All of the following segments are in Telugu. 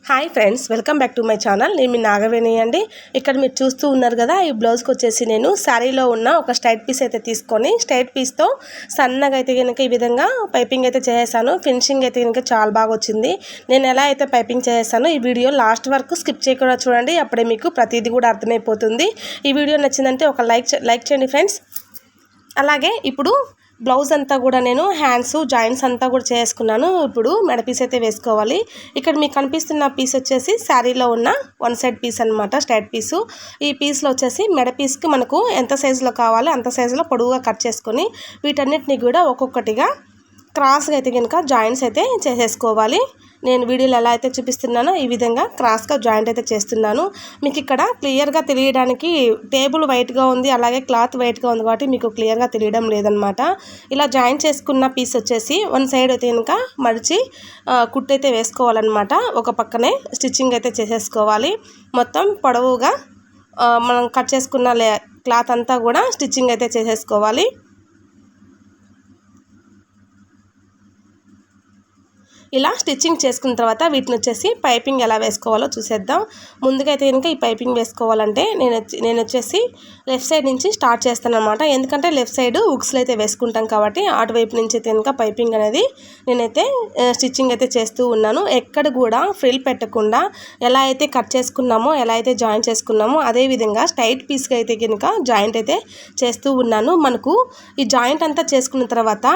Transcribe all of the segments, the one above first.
Hi friends, welcome back to my channel. నేను మీ నాగవేణి అండి. ఇక్కడ మీరు చూస్తూ ఉన్నారు కదా, ఈ బ్లౌజ్కి వచ్చేసి నేను శారీలో ఉన్న ఒక స్ట్రైట్ పీస్ అయితే తీసుకొని స్ట్రైట్ పీస్తో సన్నగా అయితే కనుక ఈ విధంగా పైపింగ్ అయితే చేసేసాను. ఫినిషింగ్ అయితే కనుక చాలా బాగా వచ్చింది. నేను ఎలా అయితే పైపింగ్ చేసేసానో ఈ వీడియో లాస్ట్ వరకు స్కిప్ చేయకుండా చూడండి, అప్పుడే మీకు ప్రతిదీ కూడా అర్థమైపోతుంది. ఈ వీడియో నచ్చిందంటే ఒక లైక్ చేయండి ఫ్రెండ్స్. అలాగే ఇప్పుడు బ్లౌజ్ అంతా కూడా నేను హ్యాండ్స్ జాయింట్స్ అంతా కూడా చేసుకున్నాను. ఇప్పుడు మెడ పీస్ అయితే వేసుకోవాలి. ఇక్కడ మీకు కనిపిస్తున్న పీస్ వచ్చేసి శారీలో ఉన్న వన్ సైడ్ పీస్ అనమాట, స్ట్రైట్ పీసు. ఈ పీస్లో వచ్చేసి మెడ పీస్కి మనకు ఎంత సైజులో కావాలో అంత సైజులో పొడవుగా కట్ చేసుకొని వీటన్నిటిని కూడా ఒక్కొక్కటిగా క్రాస్గా అయితే కనుక జాయింట్స్ అయితే చేసేసుకోవాలి. నేను వీడియోలో ఎలా అయితే చూపిస్తున్నానో ఈ విధంగా క్రాస్గా జాయింట్ అయితే చేస్తున్నాను. మీకు ఇక్కడ క్లియర్గా తెలియడానికి టేబుల్ వైట్గా ఉంది, అలాగే క్లాత్ వైట్గా ఉంది కాబట్టి మీకు క్లియర్గా తెలియడం లేదనమాట. ఇలా జాయింట్ చేసుకున్న పీస్ వచ్చేసి వన్ సైడ్ అయితే కనుక మడిచి కుట్టు అయితే వేసుకోవాలన్నమాట. ఒక పక్కనే స్టిచ్చింగ్ అయితే చేసేసుకోవాలి. మొత్తం పొడవుగా మనం కట్ చేసుకున్న క్లాత్ అంతా కూడా స్టిచ్చింగ్ అయితే చేసేసుకోవాలి. ఇలా స్టిచ్చింగ్ చేసుకున్న తర్వాత వీటిని వచ్చేసి పైపింగ్ ఎలా వేసుకోవాలో చూసేద్దాం. ముందుగా అయితే కనుక ఈ పైపింగ్ వేసుకోవాలంటే నేను వచ్చేసి లెఫ్ట్ సైడ్ నుంచి స్టార్ట్ చేస్తాను అనమాట. ఎందుకంటే లెఫ్ట్ సైడ్ ఉక్స్లు అయితే వేసుకుంటాం కాబట్టి అటువైపు నుంచి అయితే కనుక పైపింగ్ అనేది నేనైతే స్టిచ్చింగ్ అయితే చేస్తూ ఉన్నాను. ఎక్కడ కూడా ఫ్రిల్ పెట్టకుండా ఎలా అయితే కట్ చేసుకున్నామో, ఎలా అయితే జాయింట్ చేసుకున్నామో అదేవిధంగా స్ట్రైట్ పీస్గా అయితే కనుక జాయింట్ అయితే చేస్తూ ఉన్నాను. మనకు ఈ జాయింట్ అంతా చేసుకున్న తర్వాత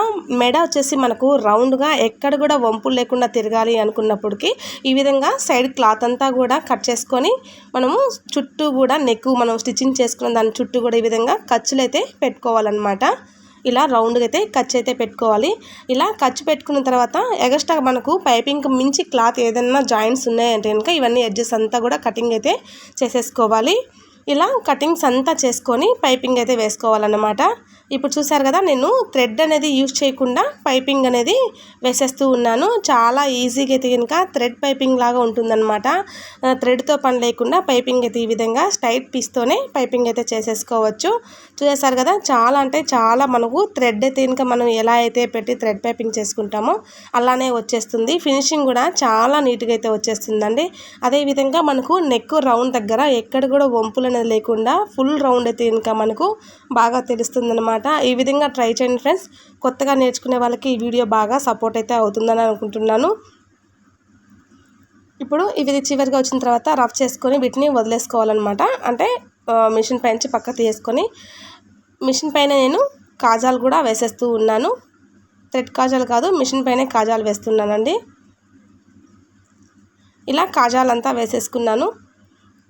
మెడ వచ్చేసి మనకు రౌండ్గా ఎక్కడ కూడా వంపులు లేకుండా తిరగాలి అనుకున్నప్పటికీ ఈ విధంగా సైడ్ క్లాత్ అంతా కూడా కట్ చేసుకొని మనము చుట్టూ కూడా నెక్ మనం స్టిచ్చింగ్ చేసుకున్న దాని చుట్టూ కూడా ఈ విధంగా ఖర్చులు అయితే పెట్టుకోవాలన్నమాట. ఇలా రౌండ్గా అయితే ఖర్చు అయితే పెట్టుకోవాలి. ఇలా ఖర్చు పెట్టుకున్న తర్వాత ఎగస్ట్రా మనకు పైపింగ్ మించి క్లాత్ ఏదైనా జాయింట్స్ ఉన్నాయంటే కనుక ఇవన్నీ ఎడ్జెస్ అంతా కూడా కటింగ్ అయితే చేసేసుకోవాలి. ఇలా కటింగ్స్ అంతా చేసుకొని పైపింగ్ అయితే వేసుకోవాలన్నమాట. ఇప్పుడు చూసారు కదా, నేను థ్రెడ్ అనేది యూజ్ చేయకుండా పైపింగ్ అనేది వేసేస్తూ ఉన్నాను. చాలా ఈజీగా అయితే కనుక థ్రెడ్ పైపింగ్ లాగా ఉంటుందన్నమాట. థ్రెడ్తో పని లేకుండా పైపింగ్ అయితే ఈ విధంగా స్ట్రైట్ పీస్తోనే పైపింగ్ అయితే చేసేసుకోవచ్చు. చూసేసారు కదా, చాలా అంటే చాలా మనకు థ్రెడ్ అయితే కనుక మనం ఎలా అయితే పెట్టి థ్రెడ్ పైపింగ్ చేసుకుంటామో అలానే వచ్చేస్తుంది. ఫినిషింగ్ కూడా చాలా నీట్గా అయితే వచ్చేస్తుందండి. అదేవిధంగా మనకు నెక్ రౌండ్ దగ్గర ఎక్కడ కూడా వంపులు అనేది లేకుండా ఫుల్ రౌండ్ అయితే కనుక మనకు బాగా తెలుస్తుంది అనమాట. ఈ విధంగా ట్రై చేయండి ఫ్రెండ్స్. కొత్తగా నేర్చుకునే వాళ్ళకి ఈ వీడియో బాగా సపోర్ట్ అయితే అవుతుందని అనుకుంటున్నాను. ఇప్పుడు ఇవి చివరిగా వచ్చిన తర్వాత రఫ్ చేసుకొని వీటిని వదిలేసుకోవాలన్నమాట. అంటే మిషన్ పై నుంచి పక్క తీసుకొని మిషన్ పైన నేను కాజాలు కూడా వేసేస్తూ ఉన్నాను. థ్రెడ్ కాజాలు కాదు, మిషన్ పైనే కాజాలు వేస్తున్నానండి. ఇలా కాజాలంతా వేసేసుకున్నాను.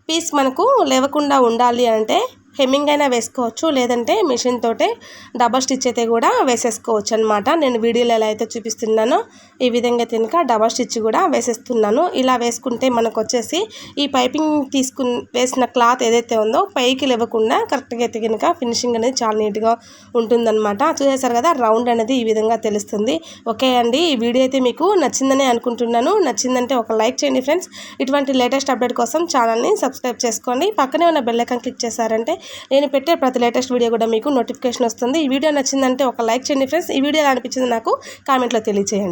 పీస్ మనకు లేవకుండా ఉండాలి అంటే హెమ్మింగ్ అయినా వేసుకోవచ్చు, లేదంటే మిషన్ తోటే డబల్ స్టిచ్ అయితే కూడా వేసేసుకోవచ్చు అనమాట. నేను వీడియోలో ఎలా అయితే చూపిస్తున్నానో ఈ విధంగా తినక డబల్ స్టిచ్ కూడా వేసేస్తున్నాను. ఇలా వేసుకుంటే మనకు వచ్చేసి ఈ పైపింగ్ వేసిన క్లాత్ ఏదైతే ఉందో పైకి లేవకుండా కరెక్ట్గా అయితే కనుక ఫినిషింగ్ అనేది చాలా నీట్గా ఉంటుందన్నమాట. చూసేసారు కదా, రౌండ్ అనేది ఈ విధంగా తెలుస్తుంది. ఓకే అండి, ఈ వీడియో అయితే మీకు నచ్చిందని అనుకుంటున్నాను. నచ్చిందంటే ఒక లైక్ చేయండి ఫ్రెండ్స్. ఇటువంటి లేటెస్ట్ అప్డేట్ కోసం ఛానల్ని సబ్స్క్రైబ్ చేసుకోండి. పక్కనే ఉన్న బెల్ ఐకాన్ క్లిక్ చేశారంటే నేను పెట్టే ప్రతి లేటెస్ట్ వీడియో కూడా మీకు నోటిఫికేషన్ వస్తుంది. ఈ వీడియో నచ్చిందంటే ఒక లైక్ చేయండి ఫ్రెండ్స్. ఈ వీడియో ఎలా అనిపించింది నాకు కామెంట్లో తెలియజేయండి.